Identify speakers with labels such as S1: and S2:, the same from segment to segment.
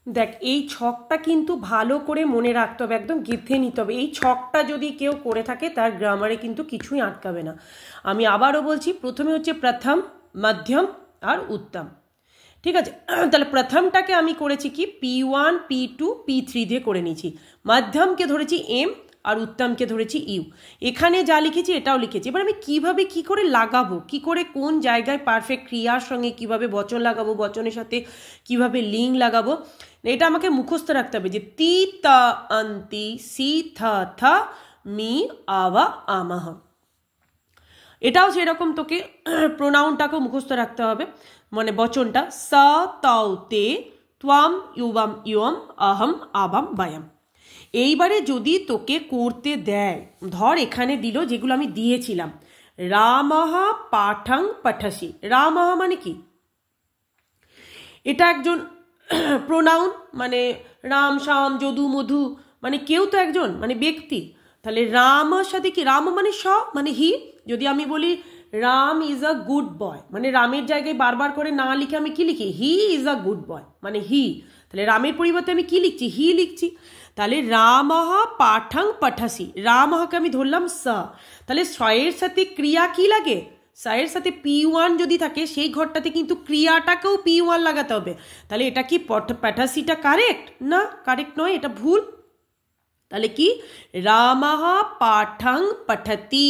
S1: দেখ এই ছকটা কিন্তু ভালো করে মনে রাখতে হবে, একদম গেঁথে নিতে হবে। এই ছকটা যদি কেউ করে থাকে তার গ্রামারে কিন্তু কিছুই আটকাবে না। আমি আবারও বলছি, প্রথমে হচ্ছে প্রথম, মধ্যম আর উত্তম। ঠিক আছে, তাহলে প্রথমটাকে আমি করেছি কি P1 P2 P3 দিয়ে করে নিয়েছি, মধ্যমকে ধরেছি M আর উত্তমকে ধরেছি ইউ। এখানে যা লিখেছি এটাও লিখেছি। এবার আমি কিভাবে কি করে লাগাবো, কি করে কোন জায়গায় পারফেক্ট ক্রিয়ার সঙ্গে কিভাবে বচন লাগাবো, বচনের সাথে কিভাবে লিঙ্গ লাগাবো, এটা আমাকে মুখস্থ রাখতে হবে। যে তি তা অন্তি সি থা থা মি আওয়া আমাহ, এটাও সেরকম তোকে প্রোনাউনটাকেও মুখস্থ রাখতে হবে, মানে বচনটা সা তাও তে ত্বাম ইউবাম ইয়ম আহম আবাম বায়াম। এইবারে যদি তোকে করতে দেয়, ধর এখানে দিল যেগুলো আমি দিয়েছিলাম, রামহ পাঠং পঠসি। রামহ মানে কি, এটা একজন প্রোনাউন, মানে রাম শ্যাম যদু মধু, মানে কেউ তো একজন, মানে ব্যক্তি। তাহলে রামের সাথে কি, রাম মানে স মানে হি। যদি আমি বলি Ram is a good boy, মানে রামের জায়গায় বারবার করে না লিখে আমি কি লিখি, he is a good boy, মানে হি। তাহলে রামের পরিবর্তে আমি কি লিখছি, হি লিখছি। তাহলে রামহ পাঠং পঠসি, রামহকে আমি ধরলাম স। তাহলে সয়ের সাথে ক্রিয়া কি লাগে, সায়ের সাথে P1 যদি থাকে সেই ঘরটাতে কিন্তু ক্রিয়াটাকেও P1 লাগাতে হবে। তাহলে এটা কি পঠসিটা কারেক্ট? না, কারেক্ট নয়, এটা ভুল। তাহলে কি রামহ পাঠং পঠতি,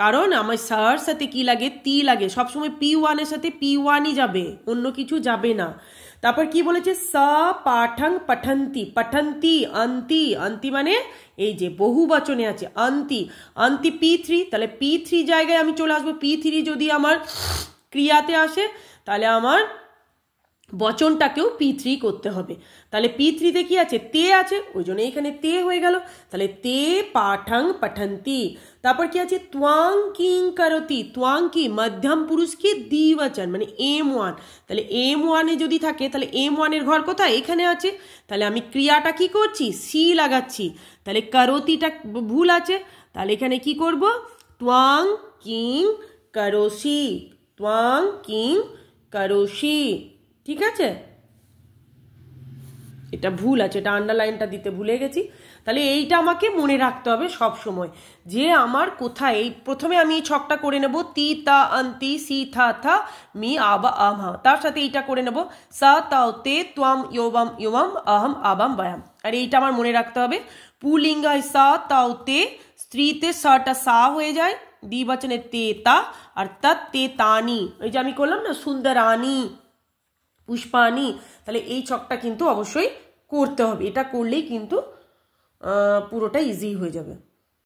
S1: কারণ আমার সার সাথে কি লাগে, তি লাগে। সবসময় P1 এর সাথে P1ই যাবে, অন্য কিছু যাবে না। তারপর কি বলেছে, সা পাঠং পঠন্তি, পঠন্তি অন্তি, অন্তি মানে এই যে বহু বচনে আছে অন্তি, অন্তি P3। তাহলে P3 জায়গায় আমি চলে আসবো। P3 যদি আমার ক্রিয়াতে আসে তাহলে আমার বচনটাকেও P3 করতে হবে। তাহলে P3-তে কি আছে, তে আছে, ওই জন্য এখানে তে হয়ে গেল। তাহলে তে পাঠং পঠন্তি। তারপর কি আছে, ত্বাং কিং করতি, ত্বাং কি মধ্যম পুরুষ কি দ্বিবচন, মানে M1। তাহলে M1-এ যদি থাকে তাহলে M1-এর ঘর কোথায়, এখানে আছে। তাহলে আমি ক্রিয়াটা কি করছি, সি লাগাচ্ছি। তাহলে করতিটা ভুল আছে, তাহলে এখানে কি করব, ত্বাং কিং করসি, ত্বাং কিং করসি। ঠিক আছে, এটা ভুল আছে, এটা আন্ডারলাইনটা দিতে ভুলে গেছি। তাহলে এইটা আমাকে মনে রাখতে হবে সব সময়, যে আমার কোথায়। এই প্রথমে আমি এই ছকটা করে নেব, তি তা অন্তি সি থা থা মি আবা আমহা, তার সাথে এইটা করে নেব, সা তাও তে ত্বাম ইয়োবাম ইয়োবাম আহম আবাম বায়াম। আর এইটা আমার মনে রাখতে হবে, পুলিঙ্গায় সা তাও তে, স্ত্রীতে সাটা সা হয়ে যায়, দ্বিবচনে তে তা, আর তৎ তে তানি। এই যে আমি করলাম না, সুন্দরানি, পুষ্পানি। তাহলে এই ছকটা কিন্তু অবশ্যই করতে হবে, এটা করলেই কিন্তু পুরোটা ইজি হয়ে যাবে।